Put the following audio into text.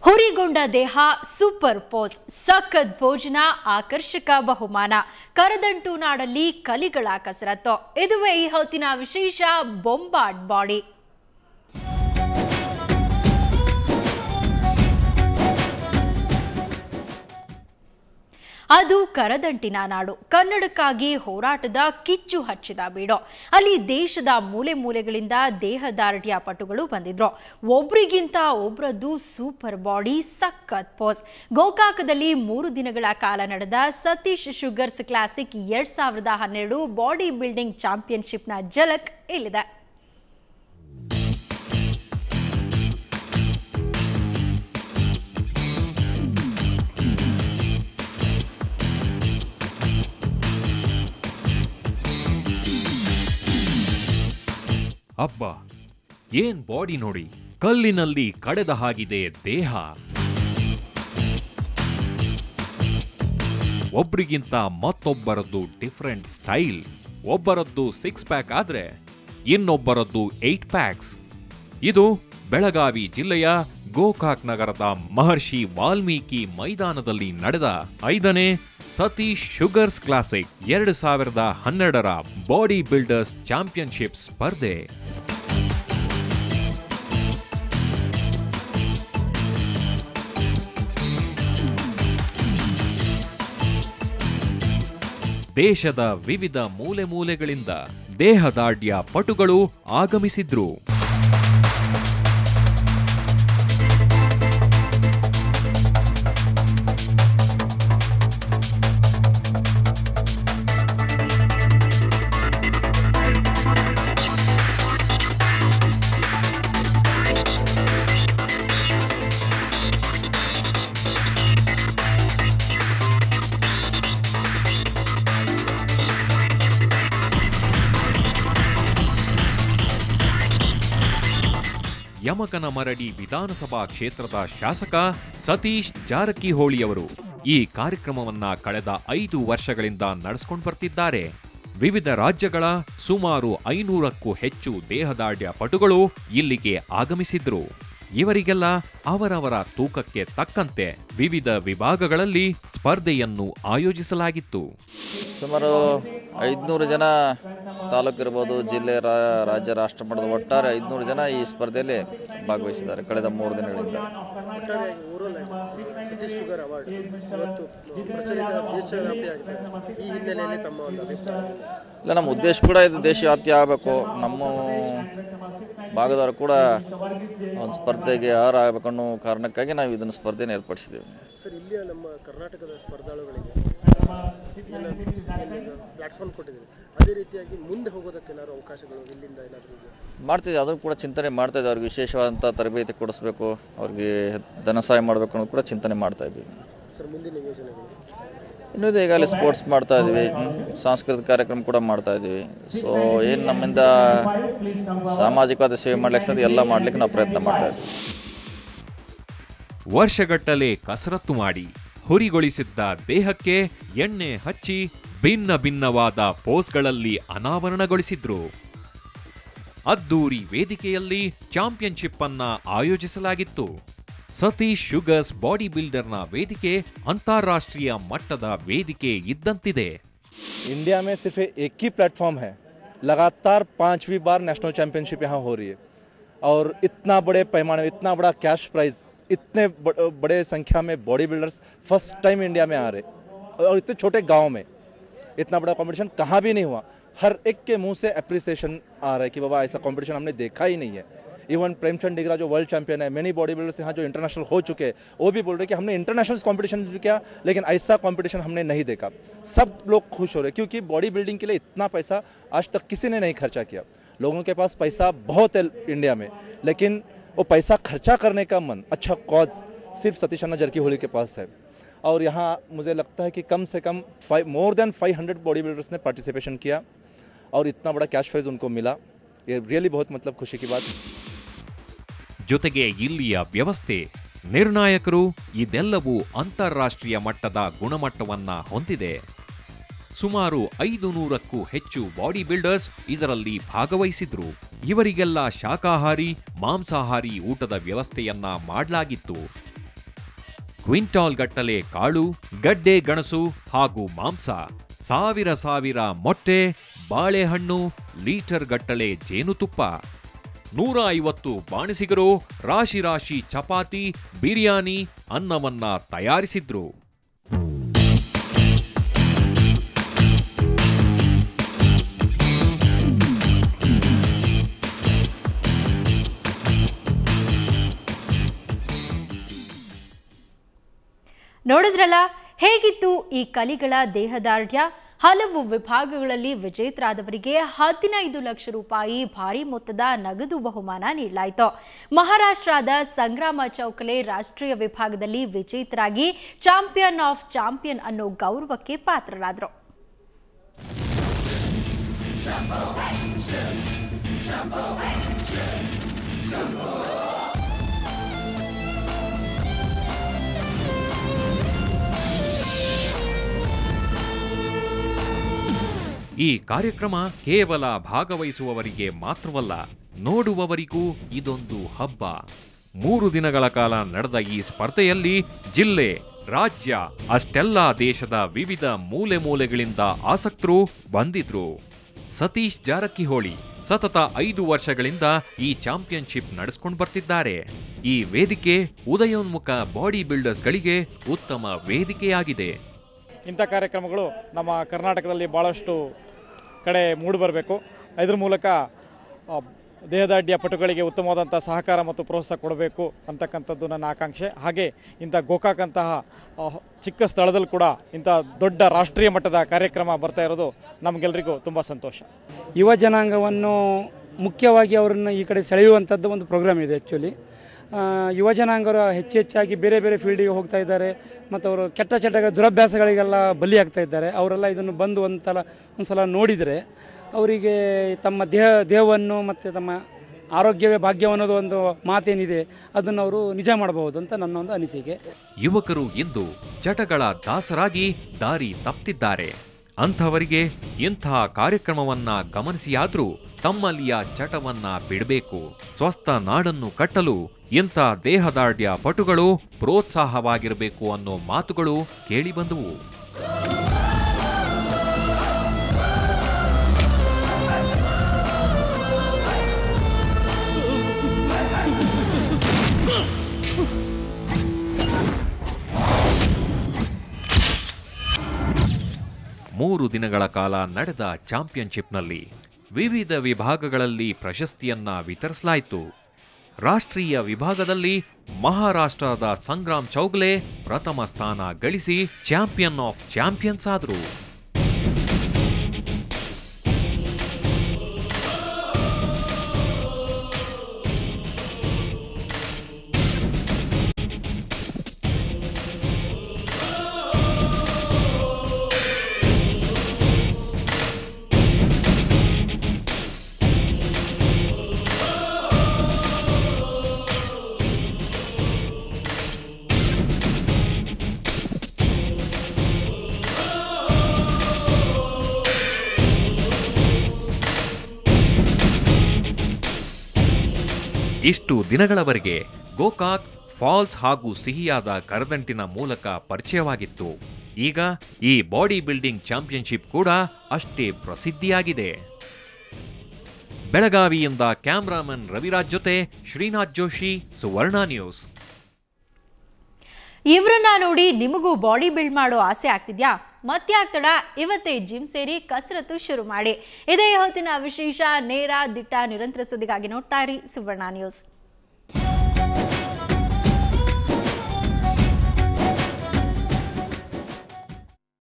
ಹುರಿಗೊಂಡ ದೇಹ, super pose, ಸಖತ್ ಭೋಜನ, ಆಕರ್ಷಕ ಬಹುಮಾನ, ಕರದಂಟು ನಾಡಲ್ಲಿ ಕಲಿಗಳ ಕಸರತ್ತು. ಇದುವೇ ಈ ಹೊತ್ತಿನ ವಿಶೇಷ ಬೊಂಬಾಟ್ ಬಾಡಿ. ಅದು ಕರದಂಟಿನ ನಾಡು. ಕನ್ನಡಕ್ಕಾಗಿ ಹೋರಾಟದ ಕಿಚ್ಚು ಹಚ್ಚಿದ ಬೀಡು. ಅಲ್ಲಿ ದೇಶದ ಮೂಲೆ ಮೂಲೆಗಳಿಂದ ದೇಹದಾರ್ಢ್ಯ ಪಟುಗಳು ಬಂದಿದ್ರು. ಒಬ್ರಿಗಿಂತ ಒಬ್ರದ್ದು ಸೂಪರ್ ಬಾಡಿ, ಸಖತ್ ಪೋಸ್. ಗೋಕಾಕದಲ್ಲಿ 3 ದಿನಗಳ ಕಾಲ ನಡೆದ Satish sugars classic 2012 body building ಚಾಂಪಿಯನ್ಶಿಪ್ನ ಝಲಕ್ ಇಲ್ಲಿದೆ. ಅಬ್ಬಾ, ಏನ್ ಬಾಡಿ ನೋಡಿ, ಕಲ್ಲಿನಲ್ಲಿ ಕಡೆದ ಹಾಗಿದೆ ದೇಹ. ಒಬ್ರಿಗಿಂತ ಮತ್ತೊಬ್ಬರದ್ದು ಡಿಫರೆಂಟ್ ಸ್ಟೈಲ್. ಒಬ್ಬರದ್ದು 6 ಪ್ಯಾಕ್ ಆದ್ರೆ ಇನ್ನೊಬ್ಬರದ್ದು 8 ಪ್ಯಾಕ್ಸ್. ಇದು ಬೆಳಗಾವಿ ಜಿಲ್ಲೆಯ ಗೋಕಾಕ್ ನಗರದ ಮಹರ್ಷಿ ವಾಲ್ಮೀಕಿ ಮೈದಾನದಲ್ಲಿ ನಡೆದ 5ನೇ Satish sugars classic 2012 body builders championship ಸ್ಪರ್ಧೆ. ದೇಶದ ವಿವಿಧ ಮೂಲೆ ಮೂಲೆಗಳಿಂದ ದೇಹದಾರ್ಢ್ಯ ಪಟುಗಳು ಆಗಮಿಸಿದ್ರು. ಯಮಕನಮರಡಿ ವಿಧಾನಸಭಾ ಕ್ಷೇತ್ರದ ಶಾಸಕ ಸತೀಶ್ ಜಾರಕಿಹೊಳಿಯವರು ಈ ಕಾರ್ಯಕ್ರಮವನ್ನ ಕಳೆದ 5 ವರ್ಷಗಳಿಂದ ನಡೆಸಿಕೊಂಡು ಬರ್ತಿದ್ದಾರೆ. ವಿವಿಧ ರಾಜ್ಯಗಳ ಸುಮಾರು 500ಕ್ಕೂ ಹೆಚ್ಚು ದೇಹದಾರ್ಢ್ಯ ಪಟುಗಳು ಇಲ್ಲಿಗೆ ಆಗಮಿಸಿದ್ರು. ಇವರಿಗೆಲ್ಲ ಅವರವರ ತೂಕಕ್ಕೆ ತಕ್ಕಂತೆ ವಿವಿಧ ವಿಭಾಗಗಳಲ್ಲಿ ಸ್ಪರ್ಧೆಯನ್ನು ಆಯೋಜಿಸಲಾಗಿತ್ತು. ಸುಮಾರು 500 ಜನ ತಾಲೂಕು ಇರ್ಬೋದು, ಜಿಲ್ಲೆ, ರಾಜ್ಯ, ರಾಷ್ಟ್ರ ಮಟ್ಟದ ಒಟ್ಟಾರೆ 500 ಜನ ಈ ಸ್ಪರ್ಧೆಯಲ್ಲಿ ಭಾಗವಹಿಸಿದ್ದಾರೆ ಕಳೆದ 3 ದಿನಗಳಿಂದ. ಇಲ್ಲ, ನಮ್ಮ ಉದ್ದೇಶ ಕೂಡ ಇದು ದೇಶವ್ಯಾಪ್ತಿ ಆಗಬೇಕು. ನಮ್ಮ ಭಾಗದವರು ಕೂಡ ಒಂದು ಸ್ಪರ್ಧೆಗೆ ಆಗಬೇಕು ಅನ್ನೋ ಕಾರಣಕ್ಕಾಗಿ ನಾವು ಇದನ್ನು ಸ್ಪರ್ಧೆನ ಏರ್ಪಡಿಸಿದ್ದೇವೆ. ಸರ್, ಇಲ್ಲಿಯ ನಮ್ಮ ಕರ್ನಾಟಕದ ಸ್ಪರ್ಧಾಳುಗಳಿಗೆ ಪ್ಲಾಟ್ಫಾರ್ಮ್ ಕೊಟ್ಟಿದ್ದೀವಿ. ಅದೇ ರೀತಿಯಾಗಿ ಮುಂದೆ ಹೋಗೋದಕ್ಕೆ ಏನಾದ್ರು ಅವಕಾಶಗಳು ಇಲ್ಲಿಂದ ಏನಾದರೂ ಮಾಡ್ತಿದ್ದೆ, ಅದನ್ನು ಕೂಡ ಚಿಂತನೆ ಮಾಡ್ತಾ ಇದ್ದೀವಿ. ಅವ್ರಿಗೆ ವಿಶೇಷವಾದಂಥ ತರಬೇತಿ ಕೊಡಿಸ್ಬೇಕು, ಅವ್ರಿಗೆ ಧನ ಸಹಾಯ ಮಾಡಬೇಕು ಅನ್ನೋದು ಕೂಡ ಚಿಂತನೆ ಮಾಡ್ತಾ ಇದ್ದೀವಿ. ಸರ್, ಮುಂದಿನ ಯೋಜನೆಗಳು ಇನ್ನೂ ಈಗಾಗಲೇ ಸ್ಪೋರ್ಟ್ಸ್ ಮಾಡ್ತಾ ಇದ್ದೀವಿ, ಸಾಂಸ್ಕೃತಿಕ ಕಾರ್ಯಕ್ರಮ ಕೂಡ ಮಾಡ್ತಾ ಇದ್ದೀವಿ. ಸೊ ಏನು ನಮ್ಮಿಂದ ಸಾಮಾಜಿಕವಾದ ಸೇವೆ ಮಾಡ್ಲಿಕ್ಕೆ ಎಲ್ಲ ಮಾಡ್ಲಿಕ್ಕೆ ನಾವು ಪ್ರಯತ್ನ ಮಾಡ್ತಾ ಇದ್ದೀವಿ. ವರ್ಷಗಟ್ಟಲೆ ಕಸರತ್ತು ಮಾಡಿ ಹುರಿಗೊಳಿಸಿದ್ದ ದೇಹಕ್ಕೆ ಎಣ್ಣೆ ಹಚ್ಚಿ ಭಿನ್ನ ಭಿನ್ನವಾದ ಪೋಸ್ಗಳಲ್ಲಿ ಅನಾವರಣಗೊಳಿಸಿದ್ರು. ಅದ್ದೂರಿ ವೇದಿಕೆಯಲ್ಲಿ ಚಾಂಪಿಯನ್ಶಿಪ್ ಅನ್ನ ಆಯೋಜಿಸಲಾಗಿತ್ತು. ಸತೀಶ್ ಶುಗರ್ಸ್ ಬಾಡಿ ಬಿಲ್ಡರ್ನ ವೇದಿಕೆ ಅಂತಾರಾಷ್ಟ್ರೀಯ ಮಟ್ಟದ ವೇದಿಕೆ ಇದ್ದಂತಿದೆ. इंडिया में सिर्फ एक ही प्लेटफॉर्म है, लगातार 5वीं बार नेशनल चैंपियनशिप यहाँ हो रही है और इतना बड़े पैमाने, इतना बड़ा कैश प्राइज, इतने बड़े संख्या में body builders first time India में आ रहे और इतने छोटे गांव में इतना बड़ा कंपटीशन कहाँ भी नहीं हुआ. हर एक के मुंह से अप्रिसिएशन आ रहा है कि बाबा ऐसा कंपटीशन हमने देखा ही नहीं है. इवन प्रेमचंद डिगरा जो वर्ल्ड चैंपियन है, मेनी बॉडी बिल्डर्स यहाँ जो इंटरनेशनल हो चुके हैं, वो भी बोल रहे कि हमने इंटरनेशनल कंपटीशन भी किया लेकिन ऐसा कंपटीशन हमने नहीं देखा. सब लोग खुश हो रहे क्योंकि बॉडी बिल्डिंग के लिए इतना पैसा आज तक किसी ने नहीं खर्चा किया. लोगों के पास पैसा बहुत है इंडिया में, लेकिन वो पैसा खर्चा करने का मन, अच्छा कॉज सिर्फ सतीश जारकिहोली के पास है. और यहाँ मुझे लगता है कि कम से कम मोर देन 500 बॉडी बिल्डर्स ने पार्टिसिपेशन किया और इतना बड़ा कैश प्राइज उनको मिला. ये रियली बहुत मतलब खुशी की बात. ಜೊತೆಗೆ ಇಲ್ಲಿಯ ವ್ಯವಸ್ಥೆ, ನಿರ್ಣಾಯಕರು ಇದೆಲ್ಲವೂ ಅಂತಾರಾಷ್ಟ್ರೀಯ ಮಟ್ಟದ ಗುಣಮಟ್ಟವನ್ನ ಹೊಂದಿದೆ. ಸುಮಾರು 500ಕ್ಕೂ ಹೆಚ್ಚು ಬಾಡಿ ಬಿಲ್ಡರ್ಸ್ ಇದರಲ್ಲಿ ಭಾಗವಹಿಸಿದ್ರು. ಇವರಿಗೆಲ್ಲ ಶಾಕಾಹಾರಿ, ಮಾಂಸಾಹಾರಿ ಊಟದ ವ್ಯವಸ್ಥೆಯನ್ನ ಮಾಡಲಾಗಿತ್ತು. ಕ್ವಿಂಟಾಲ್ ಗಟ್ಟಲೆ ಕಾಳು, ಗಡ್ಡೆ ಗೆಣಸು ಹಾಗೂ ಮಾಂಸ, ಸಾವಿರ ಮೊಟ್ಟೆ, ಬಾಳೆಹಣ್ಣು, ಲೀಟರ್ ಗಟ್ಟಲೆ ಜೇನುತುಪ್ಪ, 150 ಬಾಣಸಿಗರು ರಾಶಿ ಚಪಾತಿ, ಬಿರಿಯಾನಿ, ಅನ್ನವನ್ನ ತಯಾರಿಸಿದ್ರು. ನೋಡಿದ್ರಲ್ಲ ಹೇಗಿತ್ತು ಈ ಕಲಿಗಳ ದೇಹದಾರ್ಢ್ಯ. ಹಲವು ವಿಭಾಗಗಳಲ್ಲಿ ವಿಜೇತರಾದವರಿಗೆ 15 ಲಕ್ಷ ರೂಪಾಯಿ ಭಾರಿ ಮೊತ್ತದ ನಗದು ಬಹುಮಾನ ನೀಡಲಾಯಿತು. ಮಹಾರಾಷ್ಟ್ರದ ಸಂಗ್ರಾಮ ಚೌಕಲೆ ರಾಷ್ಟ್ರೀಯ ವಿಭಾಗದಲ್ಲಿ ವಿಜೇತರಾಗಿ ಚಾಂಪಿಯನ್ ಆಫ್ ಚಾಂಪಿಯನ್ ಅನ್ನೋ ಗೌರವಕ್ಕೆ ಪಾತ್ರರಾದರು. ಈ ಕಾರ್ಯಕ್ರಮ ಕೇವಲ ಭಾಗವಹಿಸುವವರಿಗೆ ಮಾತ್ರವಲ್ಲ, ನೋಡುವವರಿಗೂ ಇದೊಂದು ಹಬ್ಬ. 3 ದಿನಗಳ ಕಾಲ ನಡೆದ ಈ ಸ್ಪರ್ಧೆಯಲ್ಲಿ ಜಿಲ್ಲೆ, ರಾಜ್ಯ, ಅಷ್ಟೆಲ್ಲ ದೇಶದ ವಿವಿಧ ಮೂಲೆಗಳಿಂದ ಆಸಕ್ತರು ಬಂದಿದ್ರು. ಸತೀಶ್ ಜಾರಕಿಹೊಳಿ ಸತತ 5 ವರ್ಷಗಳಿಂದ ಈ ಚಾಂಪಿಯನ್ಶಿಪ್ ನಡೆಸ್ಕೊಂಡು ಬರ್ತಿದ್ದಾರೆ. ಈ ವೇದಿಕೆ ಉದಯೋನ್ಮುಖ ಬಾಡಿ ಬಿಲ್ಡರ್ಸ್ಗಳಿಗೆ ಉತ್ತಮ ವೇದಿಕೆಯಾಗಿದೆ. ಇಂಥ ಕಾರ್ಯಕ್ರಮಗಳು ನಮ್ಮ ಕರ್ನಾಟಕದಲ್ಲಿ ಭಾಳಷ್ಟು ಕಡೆ ಮೂಡಿಬರಬೇಕು. ಇದರ ಮೂಲಕ ದೇಹದಾಢ್ಯ ಪಟುಗಳಿಗೆ ಉತ್ತಮವಾದಂಥ ಸಹಕಾರ ಮತ್ತು ಪ್ರೋತ್ಸಾಹ ಕೊಡಬೇಕು ಅಂತಕ್ಕಂಥದ್ದು ನನ್ನ ಆಕಾಂಕ್ಷೆ. ಹಾಗೆ ಇಂಥ ಗೋಕಾಕ್ ಅಂತಹ ಚಿಕ್ಕ ಸ್ಥಳದಲ್ಲಿ ಕೂಡ ಇಂಥ ದೊಡ್ಡ ರಾಷ್ಟ್ರೀಯ ಮಟ್ಟದ ಕಾರ್ಯಕ್ರಮ ಬರ್ತಾ ಇರೋದು ನಮಗೆಲ್ಲರಿಗೂ ತುಂಬ ಸಂತೋಷ. ಯುವ ಜನಾಂಗವನ್ನು ಮುಖ್ಯವಾಗಿ ಅವರನ್ನು ಈ ಕಡೆ ಸೆಳೆಯುವಂಥದ್ದು ಒಂದು ಪ್ರೋಗ್ರಾಮ್ ಇದೆ. ಆ್ಯಕ್ಚುಲಿ ಯುವ ಜನಾಂಗರು ಹೆಚ್ಚಾಗಿ ಬೇರೆ ಬೇರೆ ಫೀಲ್ಡಿಗೆ ಹೋಗ್ತಾ ಇದ್ದಾರೆ ಮತ್ತು ಅವರು ಕೆಟ್ಟ ದುರಭ್ಯಾಸಗಳಿಗೆಲ್ಲ ಬಲಿಯಾಗ್ತಾ ಇದ್ದಾರೆ. ಅವರೆಲ್ಲ ಇದನ್ನು ಬಂದು ಒಂದ್ಸಲ ನೋಡಿದರೆ ಅವರಿಗೆ ತಮ್ಮ ದೇಹವನ್ನು ಮತ್ತು ತಮ್ಮ ಆರೋಗ್ಯವೇ ಭಾಗ್ಯ ಅನ್ನೋದು ಒಂದು ಮಾತೇನಿದೆ, ಅದನ್ನು ಅವರು ನಿಜ ಮಾಡಬಹುದು ಅಂತ ನನ್ನ ಒಂದು ಅನಿಸಿಕೆ. ಯುವಕರು ಇಂದು ಚಟಗಳ ದಾಸರಾಗಿ ದಾರಿ ತಪ್ಪಿದ್ದಾರೆ. ಅಂಥವರಿಗೆ ಇಂತಹ ಕಾರ್ಯಕ್ರಮವನ್ನ ಗಮನಿಸಿಯಾದ್ರೂ ತಮ್ಮಲ್ಲಿಯ ಚಟವನ್ನ ಬಿಡಬೇಕು. ಸ್ವಸ್ಥ ನಾಡನ್ನು ಕಟ್ಟಲು ಇಂಥ ದೇಹದಾಢ್ಯ ಪಟುಗಳು ಪ್ರೋತ್ಸಾಹವಾಗಿರಬೇಕು ಅನ್ನೋ ಮಾತುಗಳು ಕೇಳಿಬಂದವು. ಮೂರು ದಿನಗಳ ಕಾಲ ನಡೆದ ಚಾಂಪಿಯನ್ಶಿಪ್ನಲ್ಲಿ ವಿವಿಧ ವಿಭಾಗಗಳಲ್ಲಿ ಪ್ರಶಸ್ತಿಯನ್ನ ವಿತರಿಸಲಾಯಿತು. ರಾಷ್ಟ್ರೀಯ ವಿಭಾಗದಲ್ಲಿ ಮಹಾರಾಷ್ಟ್ರದ ಸಂಗ್ರಾಮ್ ಚೌಗಲೆ ಪ್ರಥಮ ಸ್ಥಾನ ಗಳಿಸಿ ಚಾಂಪಿಯನ್ ಆಫ್ ಚಾಂಪಿಯನ್ಸ್ ಆದರು. ಇಷ್ಟು ದಿನಗಳವರೆಗೆ ಗೋಕಾಕ್ ಫಾಲ್ಸ್ ಹಾಗೂ ಸಿಹಿಯಾದ ಕರದಂಟಿನ ಮೂಲಕ ಪರಿಚಯವಾಗಿತ್ತು. ಈಗ ಈ ಬಾಡಿ ಬಿಲ್ಡಿಂಗ್ ಚಾಂಪಿಯನ್ಶಿಪ್ ಕೂಡ ಅಷ್ಟೇ ಪ್ರಸಿದ್ಧಿಯಾಗಿದೆ. ಬೆಳಗಾವಿಯಿಂದ ಕ್ಯಾಮ್ರಾಮನ್ ರವಿರಾಜ್ ಜೊತೆ ಶ್ರೀನಾಥ್ ಜೋಶಿ, ಸುವರ್ಣ ನ್ಯೂಸ್. ಇವರನ್ನ ನೋಡಿ ನಿಮಗೂ ಬಾಡಿ ಬಿಲ್ಡ್ ಮಾಡೋ ಆಸೆ ಆಗ್ತಿದ್ಯಾ? ಮತ್ತೆ ಆಗ್ತಡ, ಇವತ್ತೇ ಜಿಮ್ ಸೇರಿ ಕಸರತ್ತು ಶುರು ಮಾಡಿ. ಇದೇ ಹೊತ್ತಿನ ವಿಶೇಷ. ನೇರ ದಿಟ್ಟ ನಿರಂತರ ಸುದ್ದಿಗಾಗಿ ನೋಡ್ತಾ ಇರಿ ಸುವರ್ಣ ನ್ಯೂಸ್.